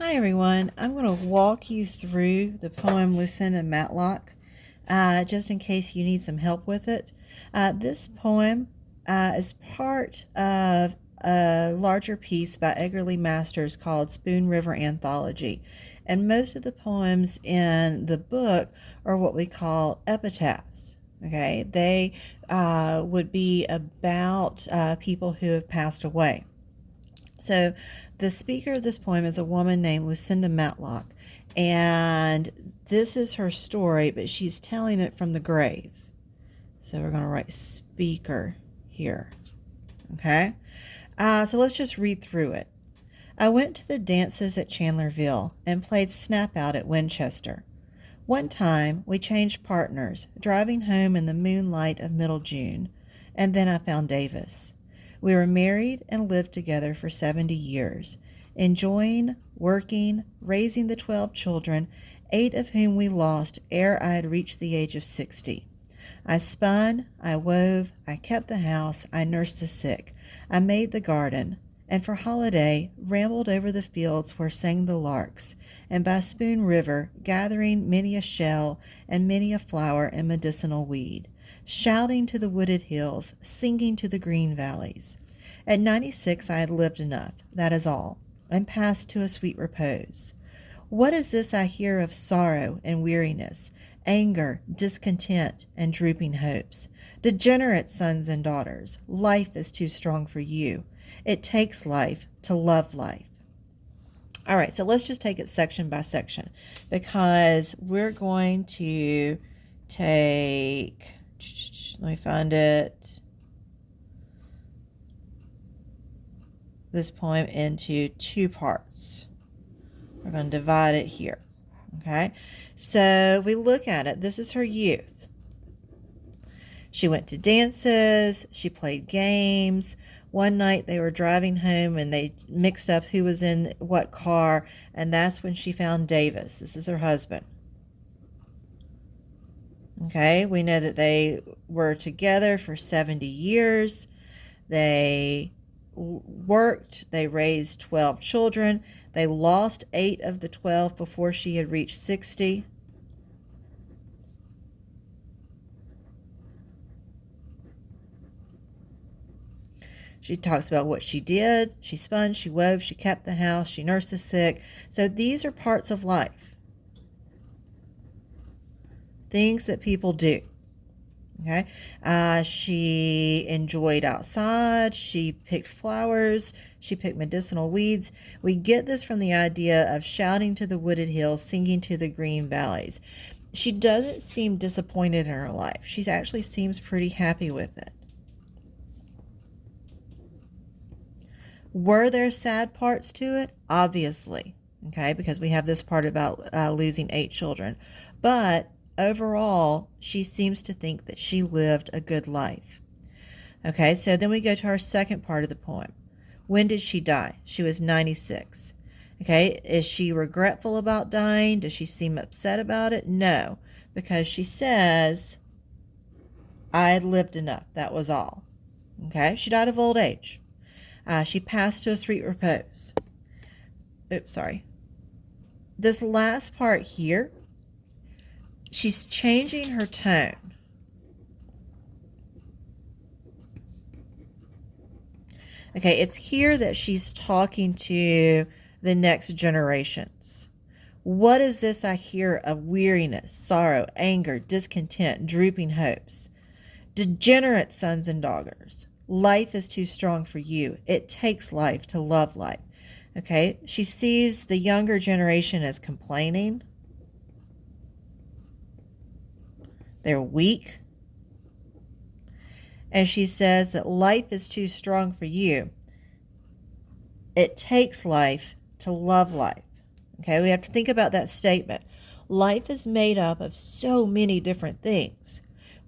Hi everyone, I'm going to walk you through the poem Lucinda Matlock, just in case you need some help with it. This poem is part of a larger piece by Edgar Lee Masters called Spoon River Anthology. And most of the poems in the book are what we call epitaphs. Okay, they would be about people who have passed away. So, the speaker of this poem is a woman named Lucinda Matlock, and this is her story, but she's telling it from the grave. So, we're going to write speaker here. Okay? So, let's just read through it. I went to the dances at Chandlerville and played Snap Out at Winchester. One time, we changed partners, driving home in the moonlight of middle June, and then I found Davis. We were married and lived together for 70 years, enjoying, working, raising the 12 children, 8 of whom we lost ere I had reached the age of 60. I spun, I wove, I kept the house, I nursed the sick, I made the garden, and for holiday rambled over the fields where sang the larks, and by Spoon River gathering many a shell and many a flower and medicinal weed, shouting to the wooded hills, singing to the green valleys. At 96 I had lived enough, that is all, and passed to a sweet repose. What is this I hear of sorrow and weariness, anger, discontent, and drooping hopes? Degenerate sons and daughters, life is too strong for you. It takes life to love life. All right, so let's just take it section by section because we're going to take, let me find it, this poem into 2 parts. We're going to divide it here. Okay, so we look at it. This is her youth. She went to dances, she played games. One night they were driving home and they mixed up who was in what car, and that's when she found Davis. This is her husband. Okay, we know that they were together for 70 years. They worked, they raised 12 children. They lost 8 of the 12 before she had reached 60. She talks about what she did. She spun, she wove, she kept the house, she nursed the sick. So these are parts of life. Things that people do. Okay. She enjoyed outside. She picked flowers. She picked medicinal weeds. We get this from the idea of shouting to the wooded hills, singing to the green valleys. She doesn't seem disappointed in her life. She actually seems pretty happy with it. Were there sad parts to it? Obviously, okay, because we have this part about losing 8 children. But overall, she seems to think that she lived a good life. Okay, so then we go to our second part of the poem. When did she die? She was 96. Okay, is she regretful about dying? Does she seem upset about it? No, because she says, I had lived enough. That was all. Okay, she died of old age. She passed to a sweet repose. Oops, sorry. This last part here, she's changing her tone. Okay, it's here that she's talking to the next generations. What is this I hear of weariness, sorrow, anger, discontent, drooping hopes? Degenerate sons and daughters. Life is too strong for you. It takes life to love life. Okay, she sees the younger generation as complaining. They're weak. And she says that life is too strong for you. It takes life to love life. Okay, we have to think about that statement. Life is made up of so many different things.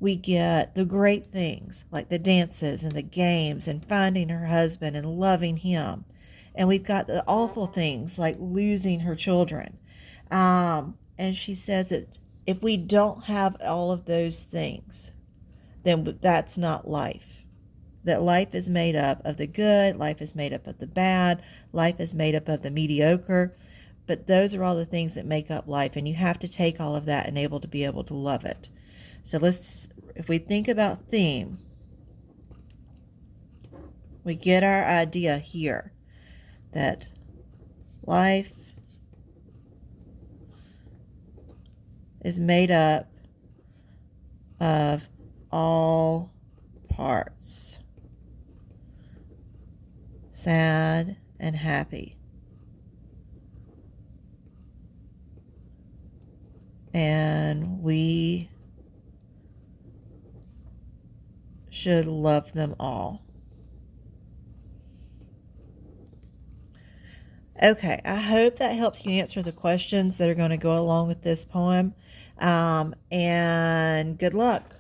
We get the great things like the dances and the games and finding her husband and loving him. And we've got the awful things like losing her children. And she says that if we don't have all of those things, then that's not life. That life is made up of the good, life is made up of the bad, life is made up of the mediocre. but those are all the things that make up life, and you have to take all of that and able to be able to love it. So if we think about theme, we get our idea here that life is made up of all parts, sad and happy. And we should love them all. Okay, I hope that helps you answer the questions that are going to go along with this poem. And good luck.